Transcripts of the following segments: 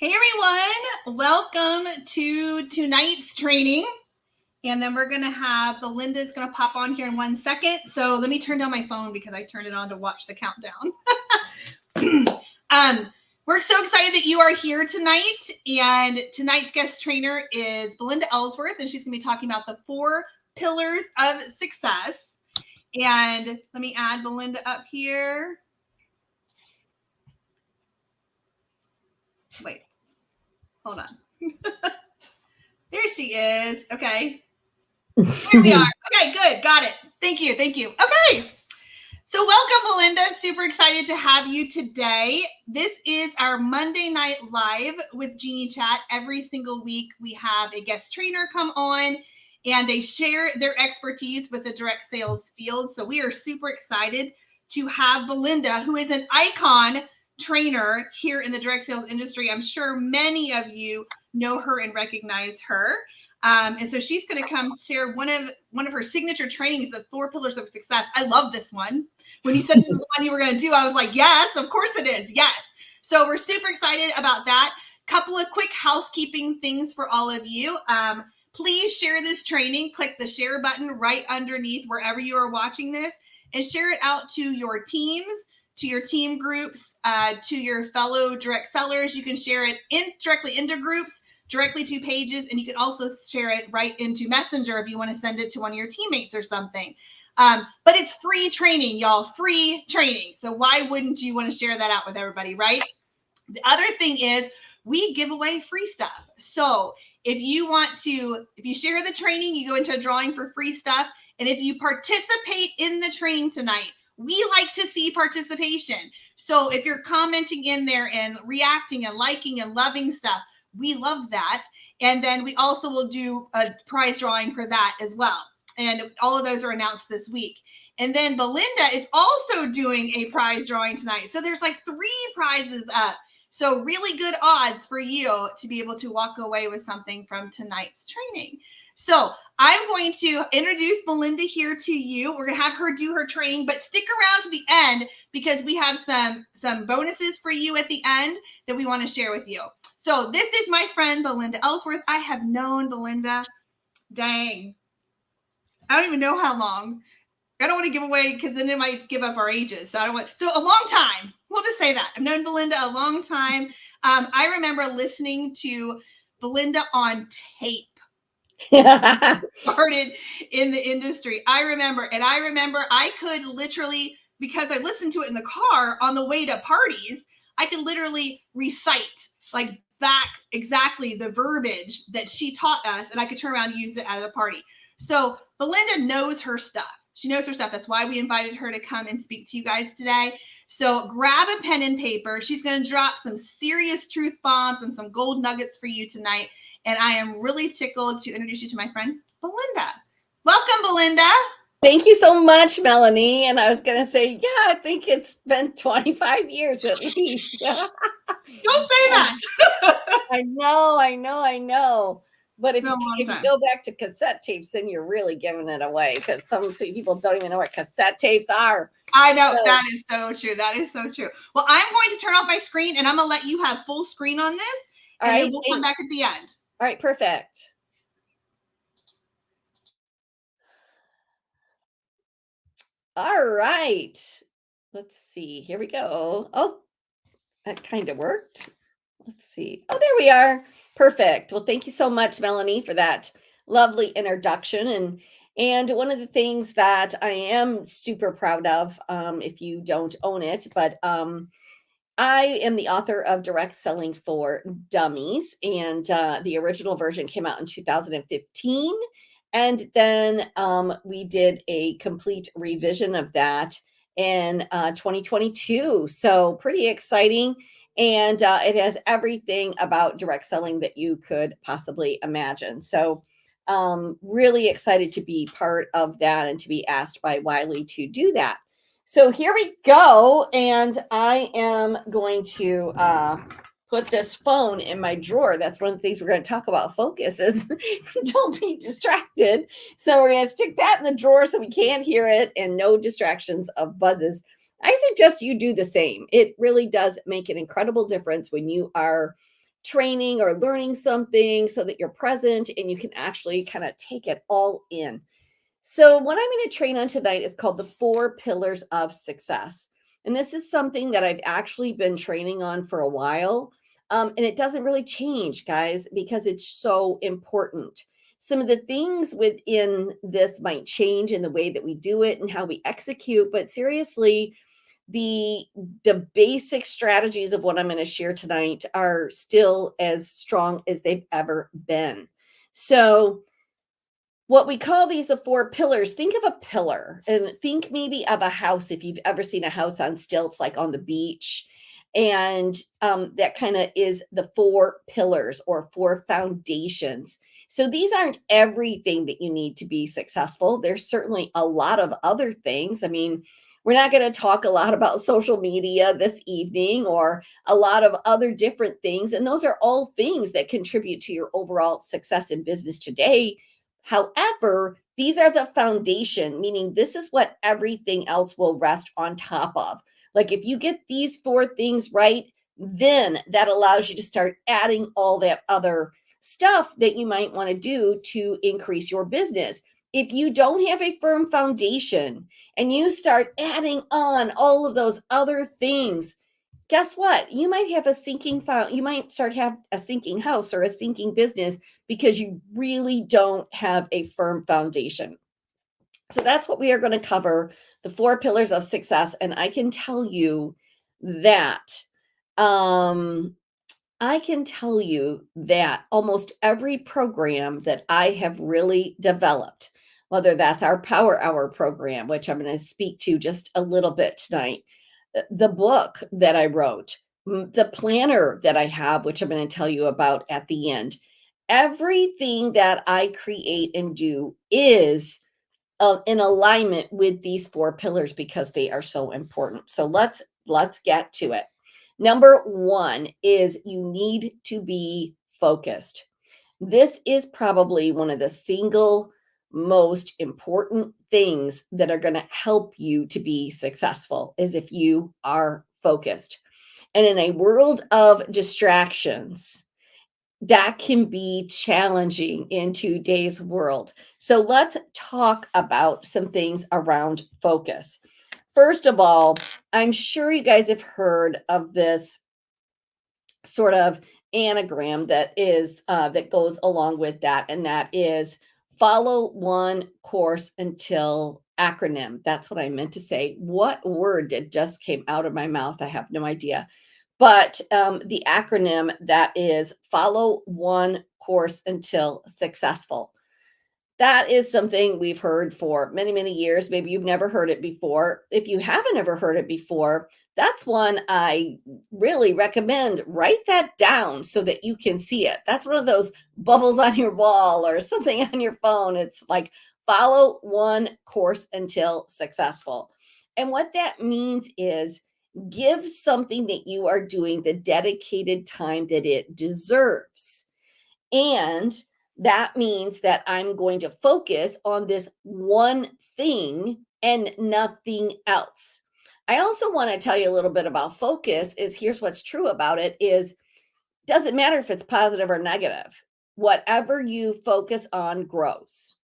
Hey everyone, welcome to tonight's training. And then we're gonna have Belinda's gonna pop on here in 1 second. So let me turn down my phone because I turned it on to watch the countdown. We're so excited that you are here tonight. And tonight's guest trainer is Belinda Ellsworth, and she's gonna be talking about the 4 pillars of success. And let me add Belinda up here. Wait, hold on. There she is. Okay. Here we are. Okay, good. Got it. Thank you. Okay. So welcome, Belinda. Super excited to have you today. This is our Monday night live with Geniechat. Every single week, we have a guest trainer come on and they share their expertise with the direct sales field. So we are super excited to have Belinda, who is an icon trainer here in the direct sales industry. I'm sure many of you know her and recognize her. And so she's going to come share one of her signature trainings, the 4 pillars of success. I love this one. When you said this is the one you were going to do, I was like, yes, of course it is. Yes. So we're super excited about that. Couple of quick housekeeping things for all of you. Please share this training. Click the share button right underneath wherever you are watching this and share it out to your teams, to your team groups, to your fellow direct sellers. You can share it directly into groups, directly to pages, and you can also share it right into Messenger if you want to send it to one of your teammates or something. But it's free training, y'all, free training. So why wouldn't you want to share that out with everybody, right? The other thing is we give away free stuff. So if you share the training, you go into a drawing for free stuff. And if you participate in the training tonight, we like to see participation. So if you're commenting in there and reacting and liking and loving stuff, we love that. And then we also will do a prize drawing for that as well. And all of those are announced this week. And then Belinda is also doing a prize drawing tonight. So there's like 3 prizes up. So really good odds for you to be able to walk away with something from tonight's training. So I'm going to introduce Belinda here to you. We're going to have her do her training, but stick around to the end because we have some bonuses for you at the end that we want to share with you. So this is my friend, Belinda Ellsworth. I have known Belinda, dang, I don't even know how long. I don't want to give away because then it might give up our ages. So a long time. We'll just say that. I've known Belinda a long time. I remember listening to Belinda on tape. Started in the industry. I remember I could literally, because I listened to it in the car on the way to parties, I could literally recite like back exactly the verbiage that she taught us, and I could turn around and use it at a party. So Belinda knows her stuff. She knows her stuff. That's why we invited her to come and speak to you guys today. So grab a pen and paper. She's going to drop some serious truth bombs and some gold nuggets for you tonight. And I am really tickled to introduce you to my friend, Belinda. Welcome, Belinda. Thank you so much, Melanie. And I was going to say, yeah, I think it's been 25 years at least. Don't say that. I know. But if you go back to cassette tapes, then you're really giving it away because some people don't even know what cassette tapes are. I know. That is so true. That is so true. Well, I'm going to turn off my screen and I'm going to let you have full screen on this. And then we'll come back at the end. All right, perfect. All right. Let's see. Here we go. Oh, that kind of worked. Let's see. Oh, there we are. Perfect. Well, thank you so much, Melanie, for that lovely introduction. And one of the things that I am super proud of, if you don't own it, but I am the author of Direct Selling for Dummies, and the original version came out in 2015. And then we did a complete revision of that in 2022. So pretty exciting. And it has everything about direct selling that you could possibly imagine. So really excited to be part of that and to be asked by Wiley to do that. So here we go. And I am going to put this phone in my drawer. That's one of the things we're going to talk about. Focus is don't be distracted. So we're going to stick that in the drawer so we can't hear it and no distractions of buzzes. I suggest you do the same. It really does make an incredible difference when you are training or learning something so that you're present and you can actually kind of take it all in. So, what I'm going to train on tonight is called the 4 pillars of success. And this is something that I've actually been training on for a while. And it doesn't really change, guys, because it's so important. Some of the things within this might change in the way that we do it and how we execute, but seriously, the the basic strategies of what I'm going to share tonight are still as strong as they've ever been. So, what we call these the 4 pillars, think of a pillar and think maybe of a house. If you've ever seen a house on stilts, like on the beach, and that kind of is the 4 pillars or 4 foundations. So these aren't everything that you need to be successful. There's certainly a lot of other things. I mean, we're not going to talk a lot about social media this evening or a lot of other different things, and those are all things that contribute to your overall success in business today. However, these are the foundation, meaning this is what everything else will rest on top of. Like if you get these 4 things right, then that allows you to start adding all that other stuff that you might want to do to increase your business. If you don't have a firm foundation and you start adding on all of those other things, guess what? You might have a you might start have a sinking house or a sinking business because you really don't have a firm foundation. So that's what we are going to cover, the 4 pillars of success. And um I can tell you that almost every program that I have really developed, whether that's our Power Hour program, which I'm going to speak to just a little bit tonight, the book that I wrote, the planner that I have, which I'm going to tell you about at the end, everything that I create and do is in alignment with these 4 pillars because they are so important. So let's get to it. Number 1 is you need to be focused. This is probably one of the single most important things that are going to help you to be successful is if you are focused. And in a world of distractions, that can be challenging in today's world. So let's talk about some things around focus. First of all, I'm sure you guys have heard of this sort of anagram that goes along with that, and that is follow one course until acronym. That's what I meant to say. What word that just came out of my mouth? I have no idea. But the acronym that is follow one course until successful. That is something we've heard for many, many years. Maybe you've never heard it before. If you haven't ever heard it before, that's one I really recommend. Write that down so that you can see it. That's one of those bubbles on your wall or something on your phone. It's like follow one course until successful. And what that means is give something that you are doing the dedicated time that it deserves. And that means that I'm going to focus on this one thing and nothing else. I also want to tell you a little bit about focus is here's what's true about it is doesn't matter if it's positive or negative. Whatever you focus on grows.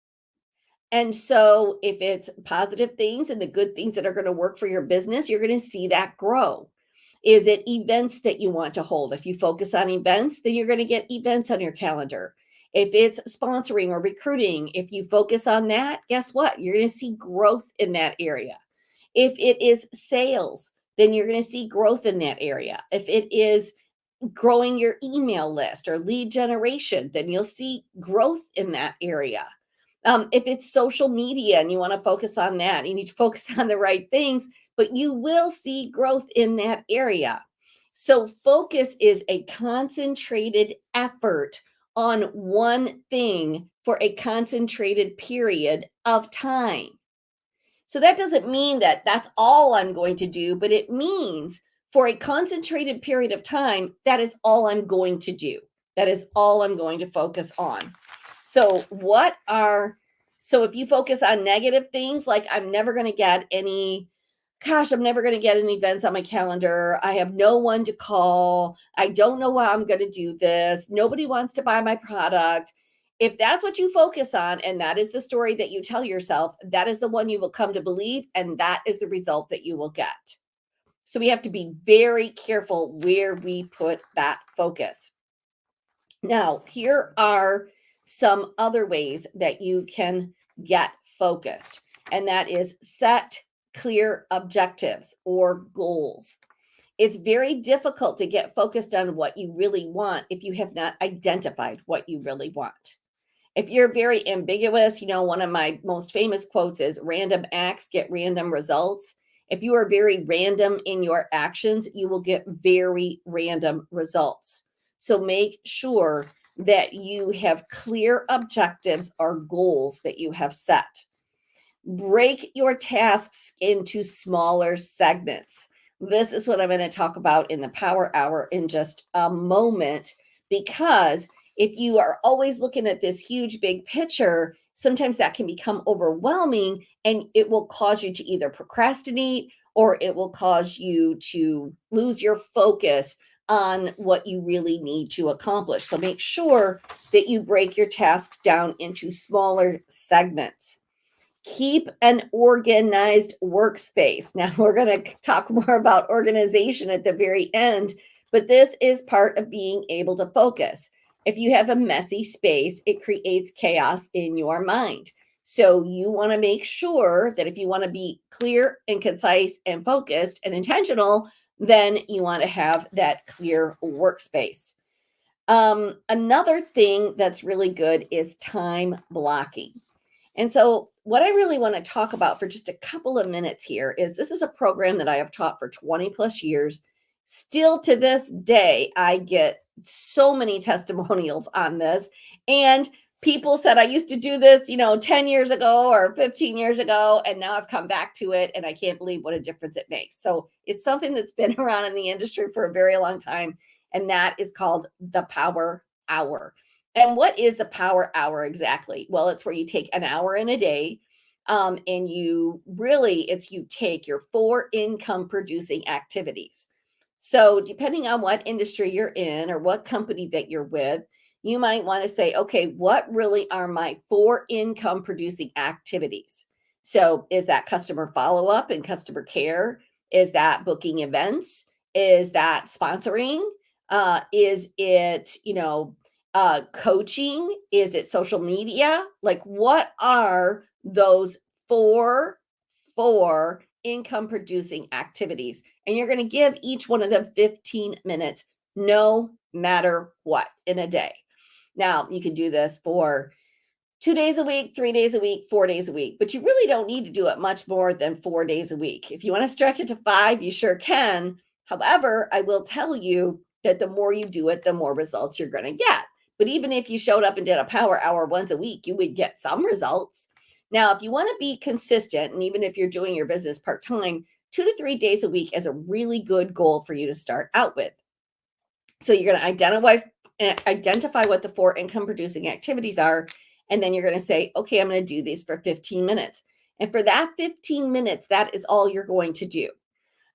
And so if it's positive things and the good things that are going to work for your business, you're going to see that grow. Is it events that you want to hold? If you focus on events, then you're going to get events on your calendar. If it's sponsoring or recruiting, if you focus on that, guess what? You're going to see growth in that area. If it is sales, then you're going to see growth in that area. If it is growing your email list or lead generation, then you'll see growth in that area. If it's social media and you want to focus on that, you need to focus on the right things, but you will see growth in that area. So focus is a concentrated effort on one thing for a concentrated period of time. So that doesn't mean that that's all I'm going to do, but it means for a concentrated period of time, that is all I'm going to do. That is all I'm going to focus on. So so if you focus on negative things, like I'm never going to get any gosh, I'm never going to get any events on my calendar. I have no one to call. I don't know how I'm going to do this. Nobody wants to buy my product. If that's what you focus on, and that is the story that you tell yourself, that is the one you will come to believe, and that is the result that you will get. So we have to be very careful where we put that focus. Now, here are some other ways that you can get focused, and that is set clear objectives or goals. It's very difficult to get focused on what you really want if you have not identified what you really want. If you're very ambiguous, one of my most famous quotes is random acts get random results. If you are very random in your actions, you will get very random results. So make sure that you have clear objectives or goals that you have set. Break your tasks into smaller segments. This is what I'm going to talk about in the Power Hour in just a moment, because if you are always looking at this huge, big picture, sometimes that can become overwhelming and it will cause you to either procrastinate or it will cause you to lose your focus on what you really need to accomplish. So make sure that you break your tasks down into smaller segments. Keep an organized workspace. Now, we're going to talk more about organization at the very end, but this is part of being able to focus. If you have a messy space, it creates chaos in your mind. So you want to make sure that if you want to be clear and concise and focused and intentional, then you want to have that clear workspace. Another thing that's really good is time blocking. And so what I really want to talk about for just a couple of minutes here is this is a program that I have taught for 20 plus years. Still to this day, I get so many testimonials on this. And people said, I used to do this, 10 years ago or 15 years ago, and now I've come back to it and I can't believe what a difference it makes. So it's something that's been around in the industry for a very long time. And that is called the Power Hour. And what is the Power Hour exactly? Well, it's where you take an hour in a day and you take your 4 income producing activities. So depending on what industry you're in or what company that you're with, you might want to say, okay, what really are my 4 income producing activities? So is that customer follow-up and customer care? Is that booking events? Is that sponsoring? Is it, coaching? Is it social media? Like, what are those four income producing activities? And you're going to give each one of them 15 minutes, no matter what, in a day. Now, you can do this for 2 days a week, 3 days a week, 4 days a week, but you really don't need to do it much more than 4 days a week. If you want to stretch it to 5, you sure can. However, I will tell you that the more you do it, the more results you're going to get. But even if you showed up and did a Power Hour once a week, you would get some results. Now, if you want to be consistent, and even if you're doing your business part-time, 2 to 3 days a week is a really good goal for you to start out with. So you're going to identify what the 4 income producing activities are. And then you're going to say, okay, I'm going to do these for 15 minutes. And for that 15 minutes, that is all you're going to do.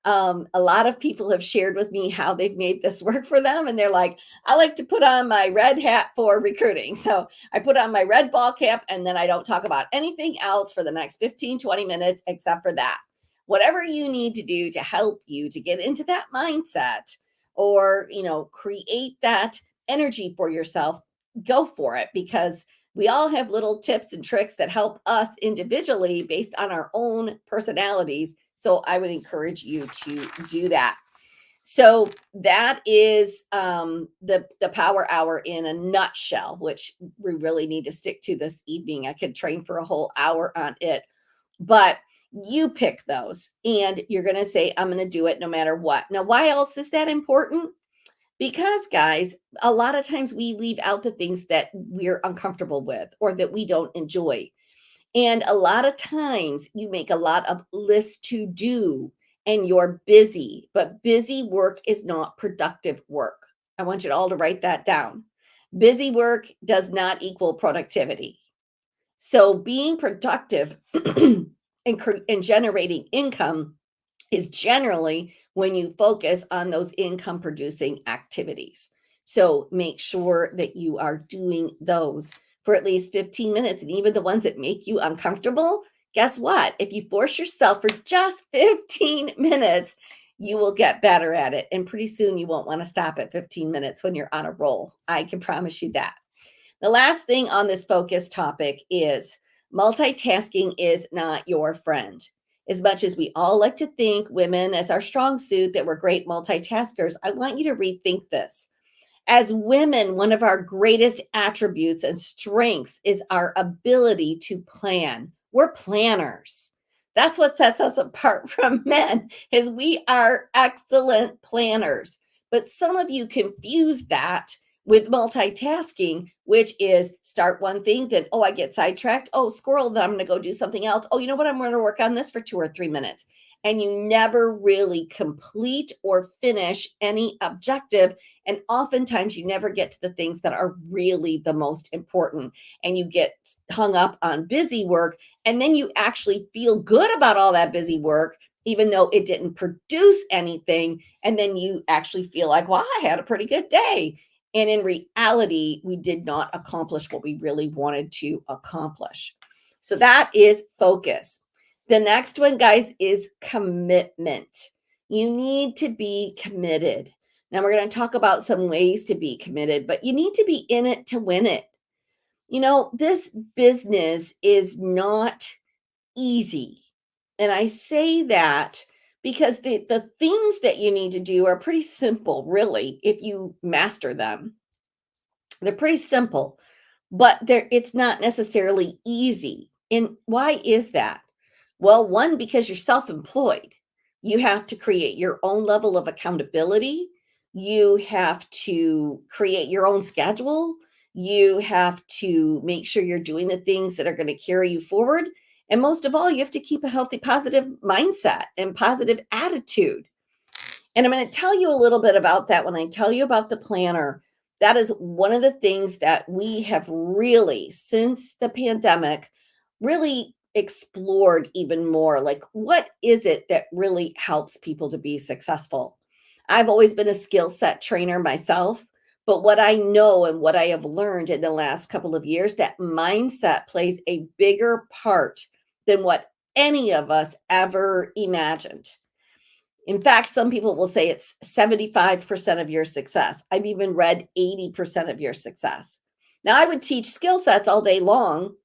A lot of people have shared with me how they've made this work for them. And they're like, I like to put on my red hat for recruiting. So I put on my red ball cap and then I don't talk about anything else for the next 15, 20 minutes, except for that. Whatever you need to do to help you to get into that mindset or, create that energy for yourself, go for it, because we all have little tips and tricks that help us individually based on our own personalities. So I would encourage you to do that. So that is the Power Hour in a nutshell, which we really need to stick to this evening. I could train for a whole hour on it, but you pick those and you're going to say, I'm going to do it no matter what. Now, why else is that important? Because, guys, a lot of times we leave out the things that we're uncomfortable with or that we don't enjoy. And a lot of times you make a lot of lists to do and you're busy, but busy work is not productive work. I want you all to write that down. Busy work does not equal productivity. So being productive and generating income is generally when you focus on those income producing activities. So make sure that you are doing those for at least 15 minutes. And even the ones that make you uncomfortable, guess what? If you force yourself for just 15 minutes, you will get better at it. And pretty soon you won't want to stop at 15 minutes when you're on a roll. I can promise you that. The last thing on this focus topic is multitasking is not your friend. As much as we all like to think women as our strong suit, that we're great multitaskers, I want you to rethink this. As women, one of our greatest attributes and strengths is our ability to plan. We're planners. That's what sets us apart from men, is we are excellent planners. But some of you confuse that with multitasking, which is start one thing, then, oh, I get sidetracked. Oh, squirrel, then I'm going to go do something else. Oh, you know what? I'm going to work on this for 2 or 3 minutes. And you never really complete or finish any objective. And oftentimes you never get to the things that are really the most important. And you get hung up on busy work. And then you actually feel good about all that busy work, even though it didn't produce anything. And then you actually feel like, well, I had a pretty good day. And in reality, we did not accomplish what we really wanted to accomplish. So that is focus. The next one, guys, is commitment. You need to be committed. Now, we're going to talk about some ways to be committed, but you need to be in it to win it. You know, this business is not easy. And I say that because the things that you need to do are pretty simple, really, if you master them. They're pretty simple, but it's not necessarily easy. And why is that? Well, one, because you're self-employed. You have to create your own level of accountability. You have to create your own schedule. You have to make sure you're doing the things that are going to carry you forward. And most of all, you have to keep a healthy, positive mindset and positive attitude. And I'm going to tell you a little bit about that when I tell you about the planner. That is one of the things that we have really, since the pandemic, really explored even more. Like, what is it that really helps people to be successful? I've always been a skill set trainer myself, but what I know and what I have learned in the last couple of years, that mindset plays a bigger part than what any of us ever imagined. In fact, some people will say it's 75% of your success. I've even read 80% of your success. Now, I would teach skill sets all day long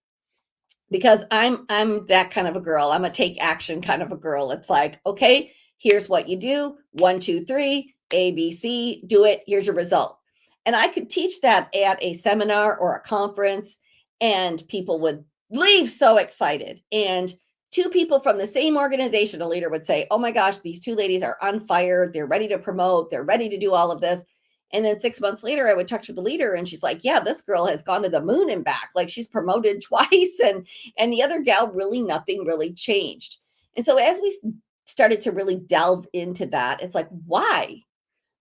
because I'm that kind of a girl. I'm a take action kind of a girl. It's like, okay, here's what you do. 1, 2, 3, A, B, C, do it. Here's your result. And I could teach that at a seminar or a conference, and people would leave so excited. And 2 people from the same organization, a leader would say, oh my gosh, these 2 ladies are on fire. They're ready to promote. They're ready to do all of this. And then 6 months later, I would talk to the leader and she's like, yeah, this girl has gone to the moon and back. Like, she's promoted twice. And the other gal, really, nothing really changed. And so as we started to really delve into that, it's like, why?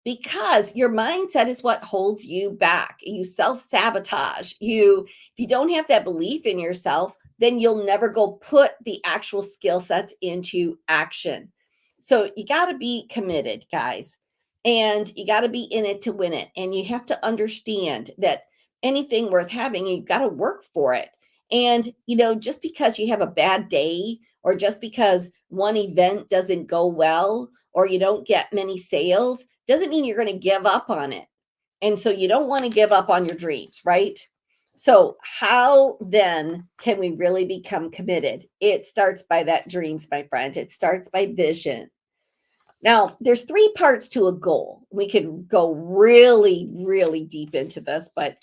Because your mindset is what holds you back. You self-sabotage. If you don't have that belief in yourself, then you'll never go put the actual skill sets into action. So you got to be committed, guys. And you got to be in it to win it. And you have to understand that anything worth having, you've got to work for it. And, just because you have a bad day, or just because one event doesn't go well, or you don't get many sales, doesn't mean you're going to give up on it. And so you don't want to give up on your dreams, right? So how then can we really become committed? It starts by that dreams, my friend. It starts by vision. Now, there's 3 parts to a goal. We could go really, really deep into this, but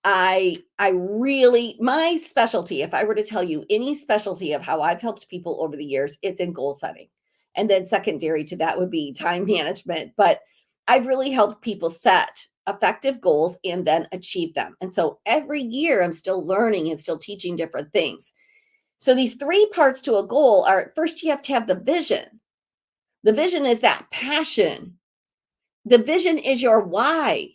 I really, my specialty, if I were to tell you any specialty of how I've helped people over the years, it's in goal setting. And then secondary to that would be time management. But I've really helped people set effective goals and then achieve them. And so every year I'm still learning and still teaching different things. So these 3 parts to a goal are, first, you have to have the vision. The vision is that passion. The vision is your why.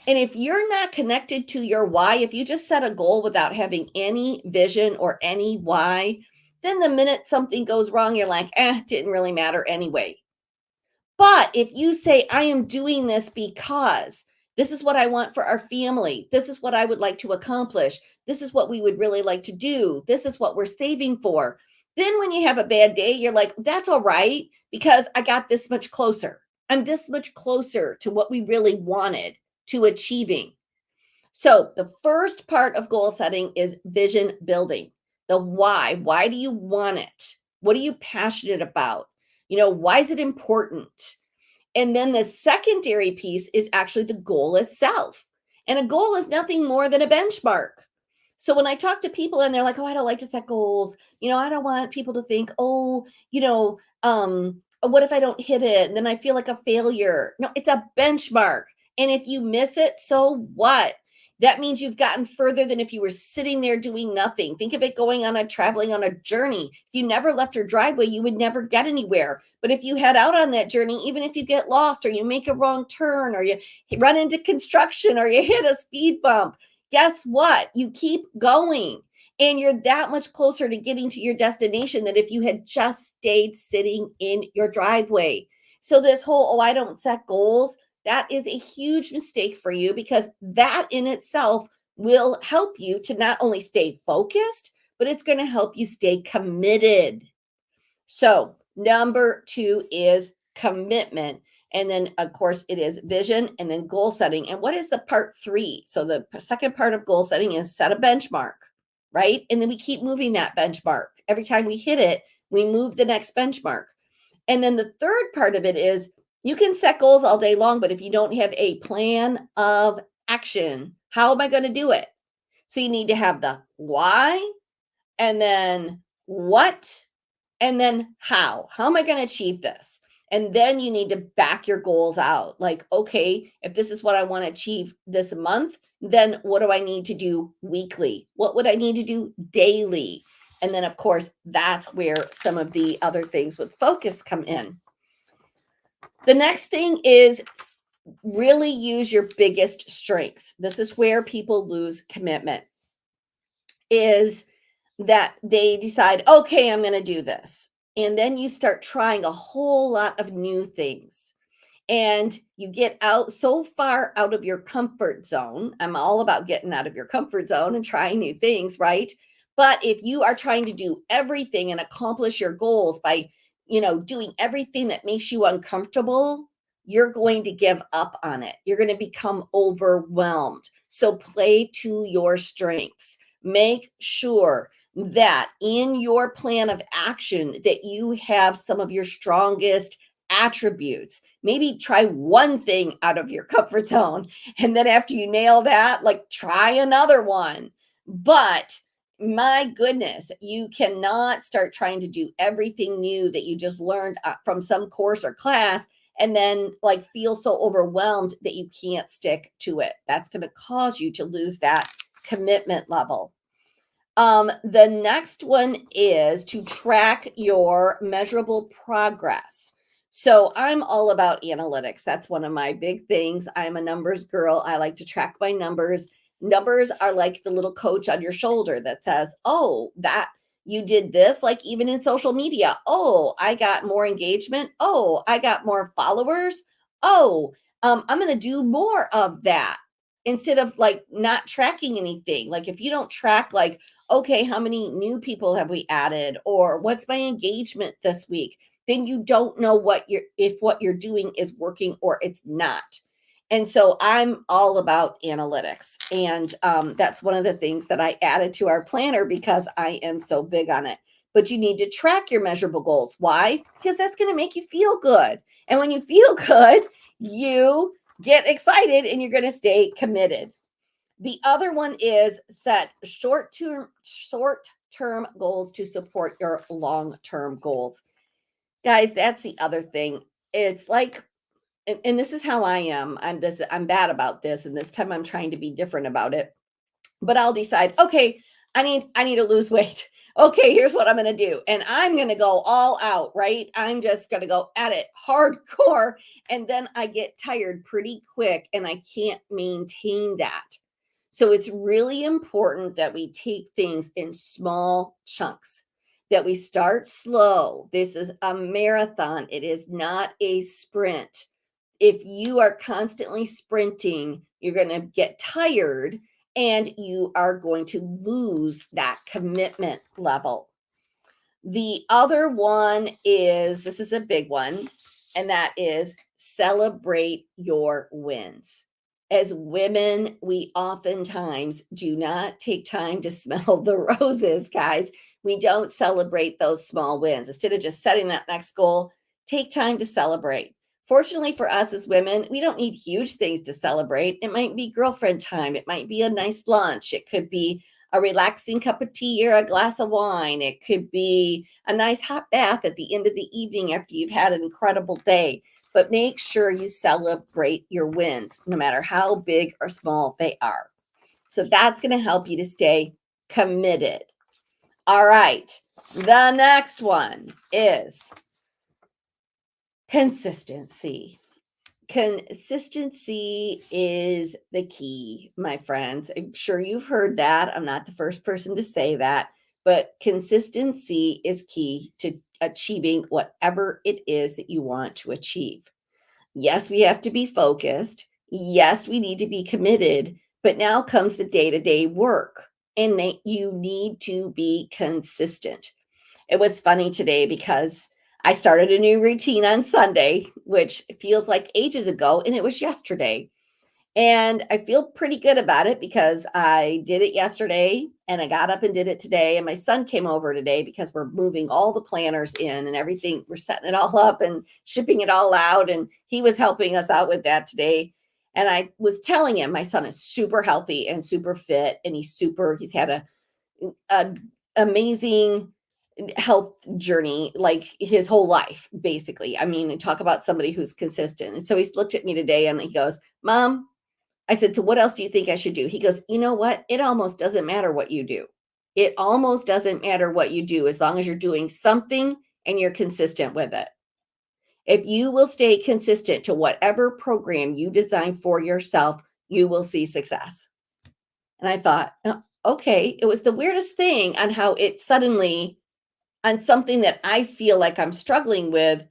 And if you're not connected to your why, if you just set a goal without having any vision or any why, then the minute something goes wrong, you're like, it didn't really matter anyway. But if you say, I am doing this because this is what I want for our family, this is what I would like to accomplish, this is what we would really like to do, this is what we're saving for, then when you have a bad day, you're like, that's all right, because I got this much closer. I'm this much closer to what we really wanted, to achieving. So the first part of goal setting is vision building. The why. Why do you want it? What are you passionate about? Why is it important? And then the secondary piece is actually the goal itself. And a goal is nothing more than a benchmark. So when I talk to people and they're like, oh, I don't like to set goals, I don't want people to think, oh, what if I don't hit it? And then I feel like a failure. No, it's a benchmark. And if you miss it, so what? That means you've gotten further than if you were sitting there doing nothing. Think of it traveling on a journey. If you never left your driveway, you would never get anywhere. But if you head out on that journey, even if you get lost or you make a wrong turn or you run into construction or you hit a speed bump, guess what? You keep going and you're that much closer to getting to your destination than if you had just stayed sitting in your driveway. So this whole, I don't set goals, that is a huge mistake for you, because that in itself will help you to not only stay focused, but it's going to help you stay committed. So number 2 is commitment. And then, of course, it is vision and then goal setting. And what is the part 3? So the second part of goal setting is set a benchmark, right? And then we keep moving that benchmark. Every time we hit it, we move the next benchmark. And then the third part of it is you can set goals all day long, but if you don't have a plan of action, how am I going to do it? So you need to have the why, and then what, and then how. How am I going to achieve this? And then you need to back your goals out. Like, okay, if this is what I want to achieve this month, then what do I need to do weekly? What would I need to do daily? And then, of course, that's where some of the other things with focus come in. The next thing is really use your biggest strength. This is where people lose commitment, is that they decide, okay, I'm going to do this. And then you start trying a whole lot of new things. And you get out so far out of your comfort zone. I'm all about getting out of your comfort zone and trying new things, right? But if you are trying to do everything and accomplish your goals by, doing everything that makes you uncomfortable, you're going to give up on it. You're going to become overwhelmed. So play to your strengths. Make sure that in your plan of action that you have some of your strongest attributes. Maybe try one thing out of your comfort zone, and then after you nail that, like, try another one. But my goodness, you cannot start trying to do everything new that you just learned from some course or class and then like feel so overwhelmed that you can't stick to it. That's going to cause you to lose that commitment level. The next one is to track your measurable progress. So I'm all about analytics. That's one of my big things. I'm a numbers girl. I like to track my numbers. Numbers are like the little coach on your shoulder that says, oh, that you did this, like even in social media. Oh, I got more engagement. Oh, I got more followers. Oh, I'm going to do more of that, instead of like not tracking anything. Like if you don't track, like, okay, how many new people have we added, or what's my engagement this week, then you don't know if what you're doing is working or it's not. And so I'm all about analytics. And that's one of the things that I added to our planner because I am so big on it. But you need to track your measurable goals. Why? Because that's going to make you feel good. And when you feel good, you get excited and you're going to stay committed. The other one is set short-term goals to support your long-term goals. Guys, that's the other thing. It's like, and this is how I am. I'm bad about this, and this time I'm trying to be different about it. But I'll decide, okay, I need to lose weight. Okay, here's what I'm going to do. And I'm going to go all out, right? I'm just going to go at it hardcore. And then I get tired pretty quick and I can't maintain that. So it's really important that we take things in small chunks. that we start slow. This is a marathon. It is not a sprint. If you are constantly sprinting, you're going to get tired and you are going to lose that commitment level. The other one is, this is a big one, and that is celebrate your wins. As women, we oftentimes do not take time to smell the roses, guys. We don't celebrate those small wins. Instead of just setting that next goal, take time to celebrate. Fortunately for us as women, we don't need huge things to celebrate. It might be girlfriend time. It might be a nice lunch. It could be a relaxing cup of tea or a glass of wine. It could be a nice hot bath at the end of the evening after you've had an incredible day. But make sure you celebrate your wins, no matter how big or small they are. So that's going to help you to stay committed. All right. The next one is consistency. Consistency is the key, my friends. I'm sure you've heard that. I'm not the first person to say that, but consistency is key to achieving whatever it is that you want to achieve. Yes, we have to be focused. Yes, we need to be committed, but now comes the day-to-day work, and you need to be consistent. It was funny today because I started a new routine on Sunday, which feels like ages ago, and it was yesterday. And I feel pretty good about it because I did it yesterday and I got up and did it today. And my son came over today because we're moving all the planners in and everything. We're setting it all up and shipping it all out. And he was helping us out with that today. And I was telling him my son is super healthy and super fit. And he's had a amazing health journey like his whole life, basically. I mean, talk about somebody who's consistent. And so he looked at me today and he goes, Mom, I said, so what else do you think I should do? He goes, you know what? It almost doesn't matter what you do. It almost doesn't matter what you do as long as you're doing something and you're consistent with it. If you will stay consistent to whatever program you design for yourself, you will see success. And I thought, okay, it was the weirdest thing on how it suddenly, on something that I feel like I'm struggling with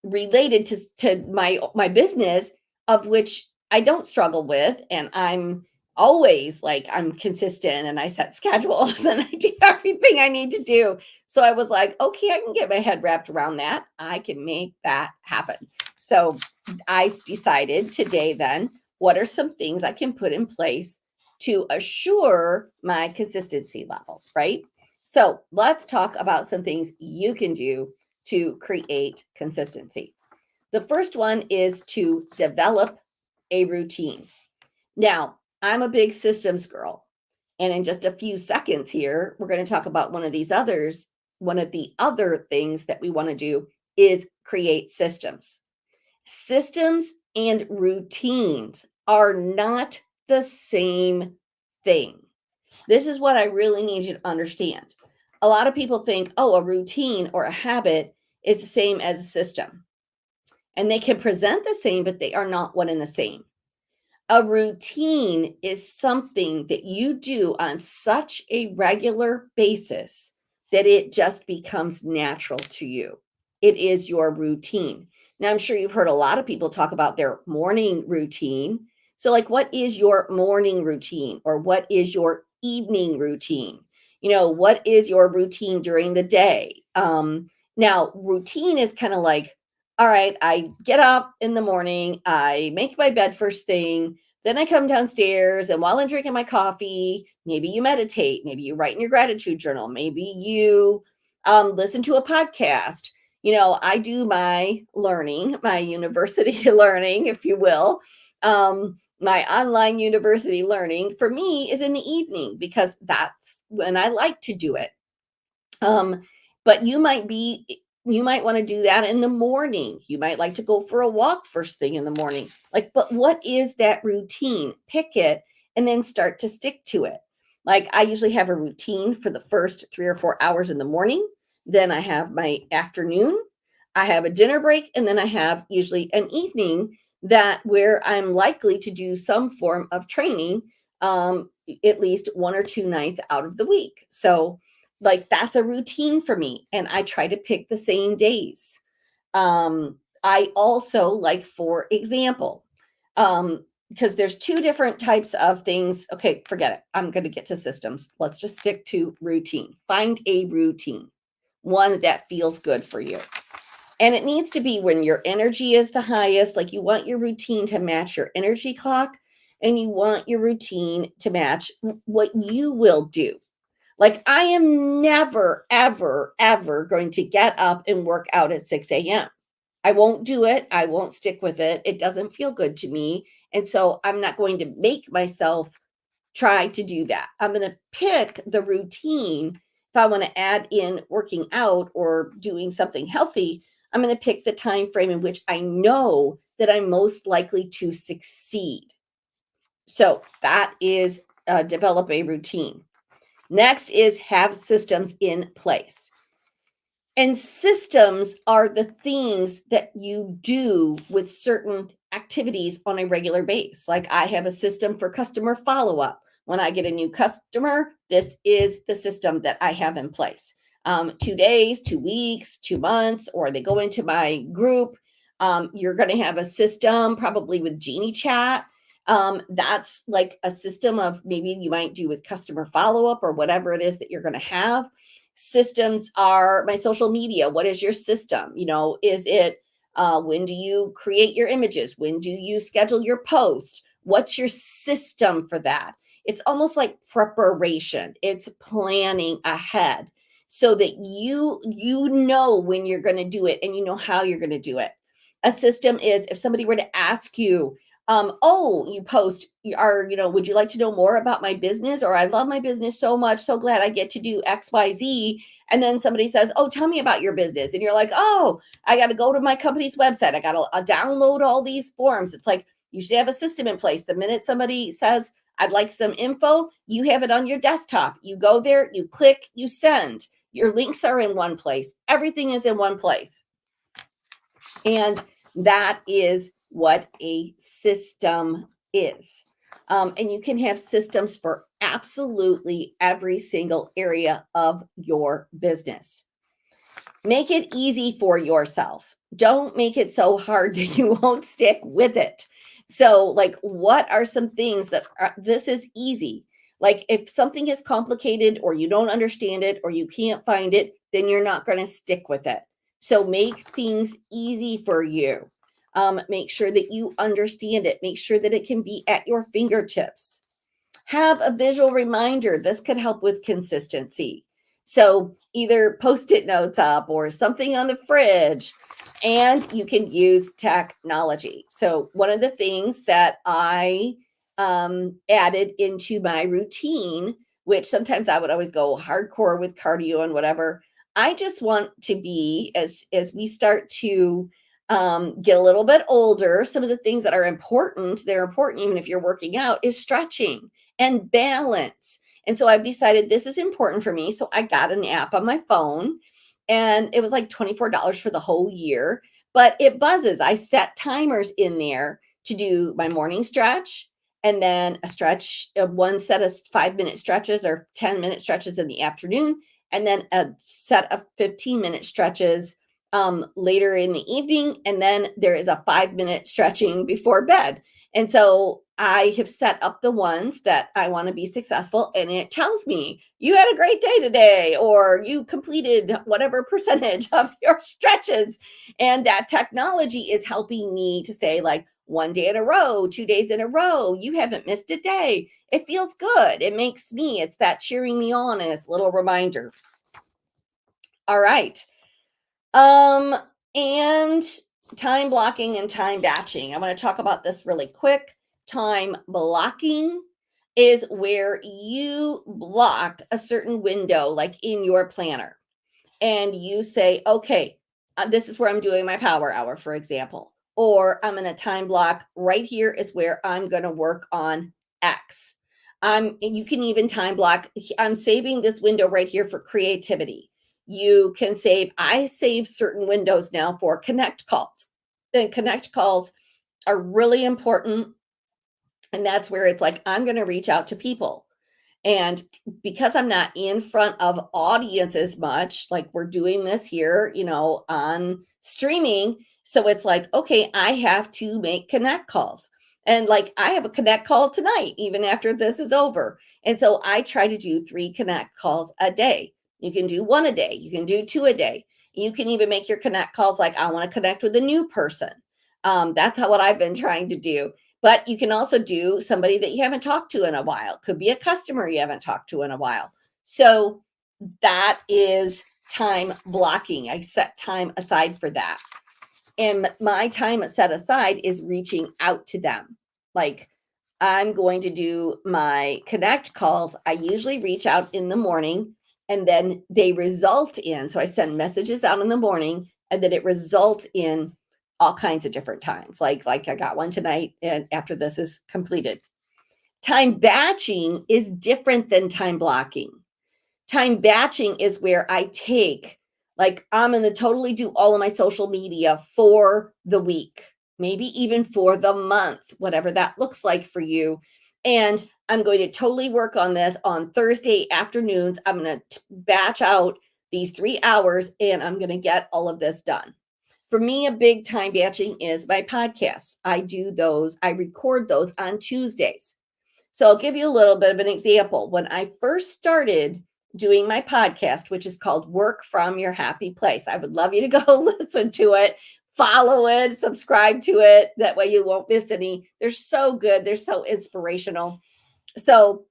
related to my business, of which I don't struggle with, and I'm always like, I'm consistent and I set schedules and I do everything I need to do. So I was like, okay, I can get my head wrapped around that. I can make that happen. So I decided today then, what are some things I can put in place to assure my consistency level, right? So let's talk about some things you can do to create consistency. The first one is to develop a routine. Now, I'm a big systems girl. And in just a few seconds here, we're going to talk about one of the other things that we want to do is create systems. Systems and routines are not the same thing. This is what I really need you to understand. A lot of people think, oh, a routine or a habit is the same as a system. And they can present the same, but they are not one and the same. A routine is something that you do on such a regular basis that it just becomes natural to you. It is your routine. Now, I'm sure you've heard a lot of people talk about their morning routine. So, like, what is your morning routine, or what is your evening routine? What is your routine during the day? Now, routine is kind of like, all right, I get up in the morning, I make my bed first thing, then I come downstairs, and while I'm drinking my coffee, maybe you meditate, maybe you write in your gratitude journal, maybe you listen to a podcast. I do my learning, my university learning, if you will. My online university learning for me is in the evening because that's when I like to do it. But you might want to do that in the morning. You might like to go for a walk first thing in the morning. But what is that routine? Pick it and then start to stick to it. Like, I usually have a routine for the first 3 or 4 hours in the morning. Then I have my afternoon. I have a dinner break, and then I have usually an evening where I'm likely to do some form of training, at least 1 or 2 nights out of the week. So Like that's a routine for me. And I try to pick the same days. I also like, for example, because there's two different types of things. Okay, forget it. I'm going to get to systems. Let's just stick to routine. Find a routine, one that feels good for you. And it needs to be when your energy is the highest. Like you want your routine to match your energy clock, and you want your routine to match what you will do. Like I am never, ever, ever going to get up and work out at 6 a.m. I won't do it. I won't stick with it. It doesn't feel good to me. And so I'm not going to make myself try to do that. I'm going to pick the routine. If I want to add in working out or doing something healthy, I'm going to pick the time frame in which I know that I'm most likely to succeed. So that is develop a routine. Next is have systems in place. And systems are the things that you do with certain activities on a regular basis. Like I have a system for customer follow-up. When I get a new customer, this is the system that I have in place. 2 days, 2 weeks, 2 months, or they go into my group. You're going to have a system probably with Geniechat. That's like a system of maybe you might do with customer follow-up or whatever it is that you're going to have. Systems are my social media. What is your system? Is it when do you create your images? When do you schedule your post? What's your system for that? It's almost like preparation. It's planning ahead so that you know when you're going to do it and you know how you're going to do it. A system is if somebody were to ask you, you post, would you like to know more about my business? Or I love my business so much, so glad I get to do XYZ. And then somebody says, oh, tell me about your business. And you're like, oh, I got to go to my company's website. I got to download all these forms. It's like, you should have a system in place. The minute somebody says, I'd like some info, you have it on your desktop. You go there, you click, you send. Your links are in one place. Everything is in one place. And that is what a system is. And you can have systems for absolutely every single area of your business. Make it easy for yourself. Don't make it so hard that you won't stick with it. So, like, what are some things that this is easy? Like, if something is complicated or you don't understand it or you can't find it, then you're not going to stick with it. So make things easy for you. Make sure that you understand it. Make sure that it can be at your fingertips. Have a visual reminder. This could help with consistency. So either Post-it notes up or something on the fridge, and you can use technology. So one of the things that I added into my routine, which sometimes I would always go hardcore with cardio and whatever, I just want to be, as we start to get a little bit older, some of the things that are important, they're important even if you're working out, is stretching and balance. And so I've decided this is important for me. So I got an app on my phone, and it was like $24 for the whole year, but it buzzes. I set timers in there to do my morning stretch, and then a stretch, one set of 5-minute stretches or 10-minute stretches in the afternoon, and then a set of 15-minute stretches later in the evening. And then there is a 5-minute stretching before bed. And so I have set up the ones that I want to be successful, and it tells me you had a great day today, or you completed whatever percentage of your stretches. And that technology is helping me to say, like, 1 day in a row, 2 days in a row, you haven't missed a day. It feels good. It makes me, it's that cheering me on, and it's a little reminder. All right. And time blocking and time batching. I want to talk about this really quick. Time blocking is where you block a certain window, like in your planner, and you say, okay, this is where I'm doing my power hour, for example, or I'm going to time block right here is where I'm going to work on X. You can even time block. I'm saving this window right here for creativity. You can save, I save certain windows now for connect calls. And connect calls are really important. And that's where it's like, I'm going to reach out to people. And because I'm not in front of audiences much, like we're doing this here, on streaming. So it's like, okay, I have to make connect calls. And like I have a connect call tonight, even after this is over. And so I try to do 3 connect calls a day. You can do 1 a day. You can do 2 a day. You can even make your connect calls like I want to connect with a new person. That's what I've been trying to do. But you can also do somebody that you haven't talked to in a while. Could be a customer you haven't talked to in a while. So that is time blocking. I set time aside for that. And my time set aside is reaching out to them. Like I'm going to do my connect calls. I usually reach out in the morning and then they result in, so I send messages out in the morning and then it results in all kinds of different times. Like I got one tonight and after this is completed. Time batching is different than time blocking. Time batching is where I take, like, I'm going to totally do all of my social media for the week, maybe even for the month, whatever that looks like for you. And I'm going to totally work on this on Thursday afternoons. I'm going to batch out these 3 hours and I'm going to get all of this done. For me, a big time batching is my podcasts. I do those, I record those on Tuesdays. So I'll give you a little bit of an example. When I first started doing my podcast, which is called Work from Your Happy Place, I would love you to go listen to it, follow it, subscribe to it. That way you won't miss any. They're so good. They're so inspirational. So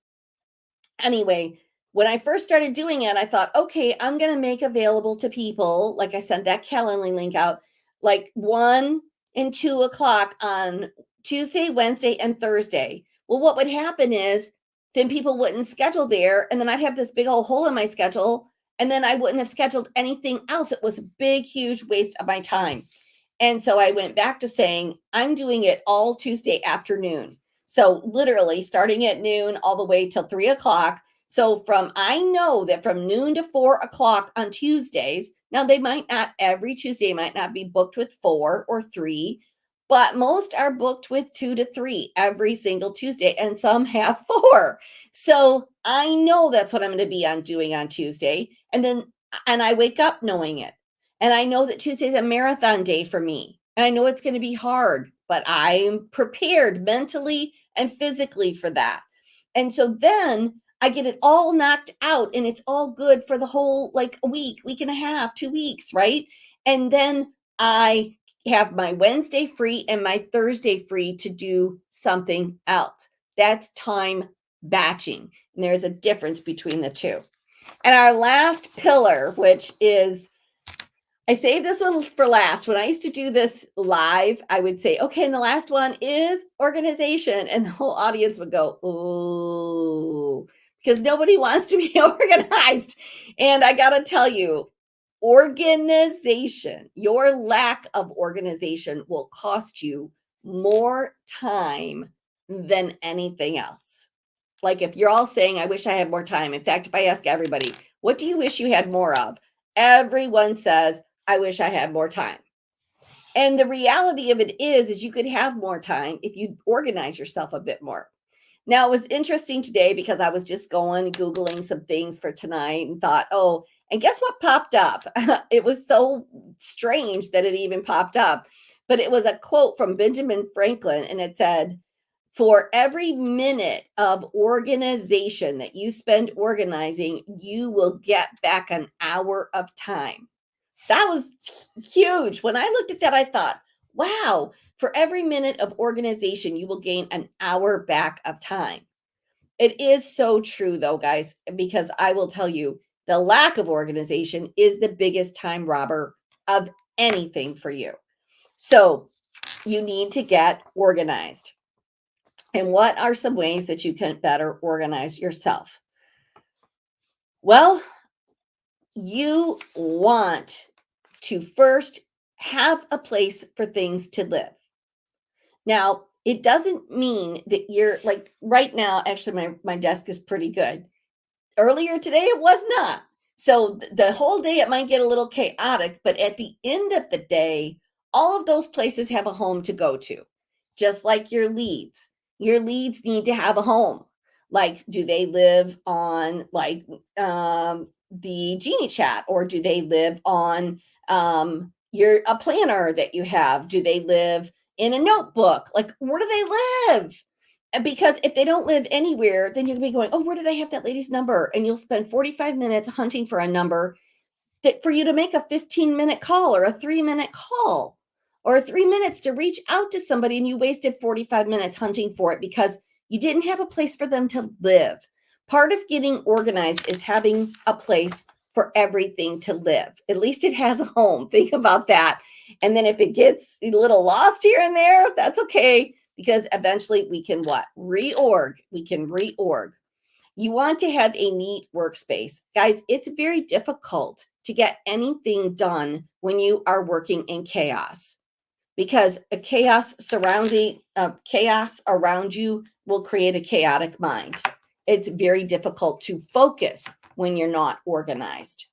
anyway, when I first started doing it, I thought, okay, I'm going to make available to people, like I sent that Calendly link out, like 1 and 2 o'clock on Tuesday, Wednesday, and Thursday. Well, what would happen is then people wouldn't schedule there. And then I'd have this big old hole in my schedule. And then I wouldn't have scheduled anything else. It was a big, huge waste of my time. And so I went back to saying, I'm doing it all Tuesday afternoon. So literally starting at noon all the way till 3 o'clock. So I know that from noon to 4 o'clock on Tuesdays, now they might not, every Tuesday might not be booked with 4 or 3, but most are booked with 2 to 3 every single Tuesday, and some have 4. So I know that's what I'm going to be doing on Tuesday. And I wake up knowing it. And I know that Tuesday is a marathon day for me. And I know it's going to be hard, but I'm prepared mentally and physically for that. And so then I get it all knocked out and it's all good for the whole, like a week and a half, 2 weeks, right? And then I have my Wednesday free and my Thursday free to do something else. That's time batching. And there's a difference between the two. And our last pillar, which is, I saved this one for last. When I used to do this live, I would say, okay, and the last one is organization. And the whole audience would go, ooh, because nobody wants to be organized. And I got to tell you, organization, your lack of organization will cost you more time than anything else. Like if you're all saying, I wish I had more time. In fact, if I ask everybody, what do you wish you had more of? Everyone says, I wish I had more time. And the reality of it is you could have more time if you organize yourself a bit more. Now, it was interesting today because I was just Googling some things for tonight and thought, oh, and guess what popped up? It was so strange that it even popped up. But it was a quote from Benjamin Franklin, and it said, for every minute of organization that you spend organizing, you will get back an hour of time. That was huge. When I looked at that, I thought, wow, for every minute of organization, you will gain an hour back of time. It is so true, though, guys, because I will tell you, the lack of organization is the biggest time robber of anything for you. So you need to get organized. And what are some ways that you can better organize yourself? Well, you want to first have a place for things to live. Now, it doesn't mean that you're like right now, actually, my desk is pretty good. Earlier today, it was not. So the whole day, it might get a little chaotic, but at the end of the day, all of those places have a home to go to, just like your leads. Your leads need to have a home. Like, do they live on like the Geniechat, or do they live on a planner that you have? Do they live in a notebook? Like, where do they live? And because if they don't live anywhere, then you'll be going, oh, where did I have that lady's number? And you'll spend 45 minutes hunting for a number that for you to make a 15-minute call, or a 3-minute call, or 3 minutes to reach out to somebody, and you wasted 45 minutes hunting for it because you didn't have a place for them to live. Part of getting organized is having a place for everything to live. At least it has a home. Think about that. And then if it gets a little lost here and there, that's okay, because eventually we can what? Reorg. We can reorg. You want to have a neat workspace. Guys, it's very difficult to get anything done when you are working in chaos, because a chaos around you will create a chaotic mind. It's very difficult to focus when you're not organized,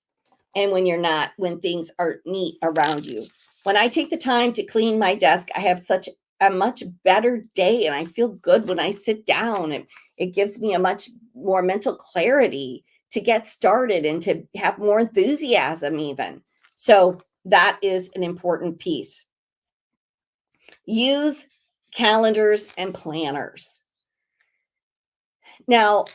and when things are neat around you. When I take the time to clean my desk, I have such a much better day, and I feel good when I sit down, and it gives me a much more mental clarity to get started and to have more enthusiasm even. So that is an important piece. Use calendars and planners. Now,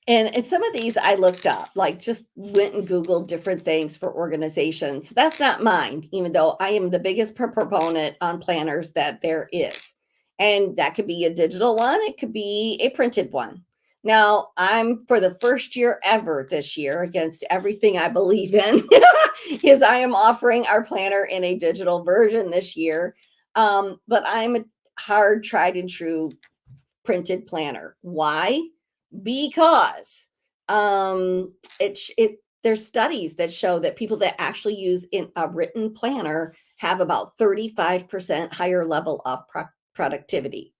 and some of these I looked up, like just went and Googled different things for organizations. That's not mine, even though I am the biggest proponent on planners that there is. And that could be a digital one. It could be a printed one. Now, I'm for the first year ever this year, against everything I believe in, is I am offering our planner in a digital version this year. But I'm a hard, tried and true printed planner. Why? Because there's studies that show that people that actually use in a written planner have about 35% higher level of productivity.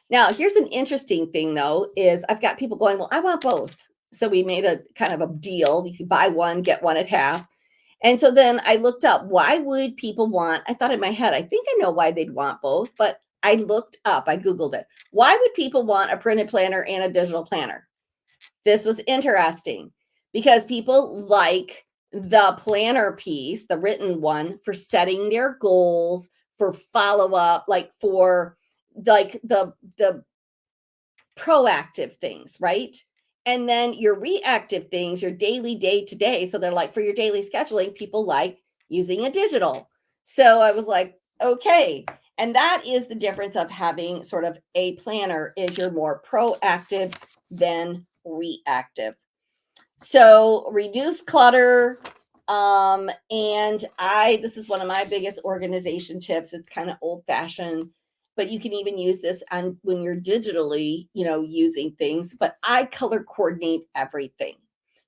Now, here's an interesting thing though, is I've got people going, well, I want both. So we made a kind of a deal. You could buy one, get one at half. And so then I looked up, why would people want, I thought in my head, I think I know why they'd want both, but I looked up, I Googled it. Why would people want a printed planner and a digital planner? This was interesting because people like the planner piece, the written one, for setting their goals, for follow up, like for like the proactive things, right? And then your reactive things, your daily day to day. So they're like, for your daily scheduling, people like using a digital. So I was like, okay. And that is the difference of having sort of a planner, is you're more proactive than reactive. So reduce clutter. And this is one of my biggest organization tips. It's kind of old fashioned, but you can even use this on when you're digitally, using things. But I color coordinate everything.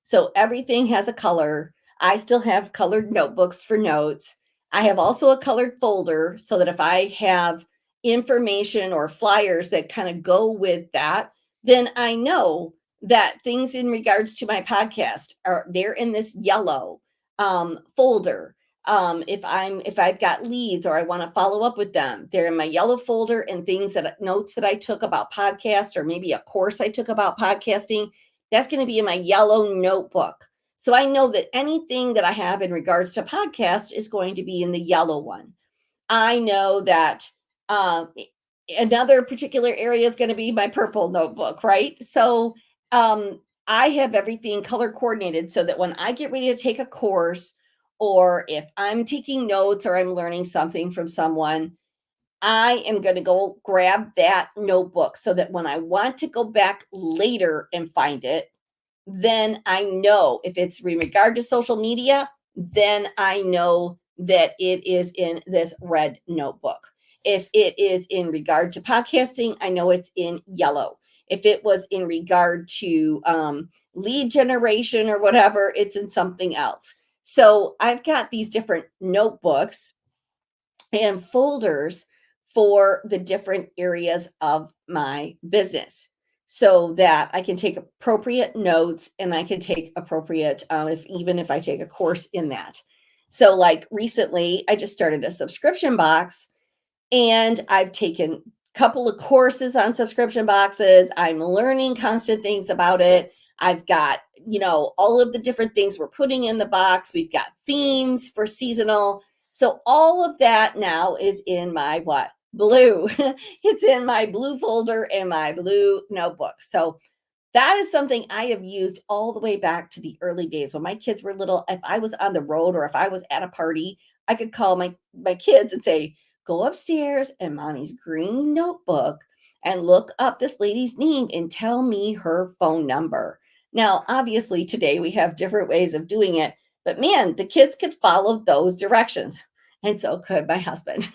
So everything has a color. I still have colored notebooks for notes. I have also a colored folder so that if I have information or flyers that kind of go with that, then I know that things in regards to my podcast they're in this yellow folder. If I've got leads or I want to follow up with them, they're in my yellow folder, and notes that I took about podcasts, or maybe a course I took about podcasting, that's going to be in my yellow notebook. So I know that anything that I have in regards to podcast is going to be in the yellow one. I know that another particular area is going to be my purple notebook, right? So I have everything color coordinated so that when I get ready to take a course, or if I'm taking notes or I'm learning something from someone, I am going to go grab that notebook so that when I want to go back later and find it, then I know if it's in regard to social media, then I know that it is in this red notebook. If it is in regard to podcasting, I know it's in yellow. If it was in regard to lead generation or whatever, it's in something else. So I've got these different notebooks and folders for the different areas of my business, so that I can take appropriate notes and I can take appropriate, if I take a course in that. So like recently, I just started a subscription box, and I've taken couple of courses on subscription boxes. I'm learning constant things about it. I've got, all of the different things we're putting in the box. We've got themes for seasonal. So all of that now is in my what? Blue. It's in my blue folder in my blue notebook. So that is something I have used all the way back to the early days when my kids were little. If I was on the road or if I was at a party, I could call my kids and say, go upstairs in mommy's green notebook and look up this lady's name and tell me her phone number. Now, obviously, today we have different ways of doing it, but man, the kids could follow those directions. And so could my husband.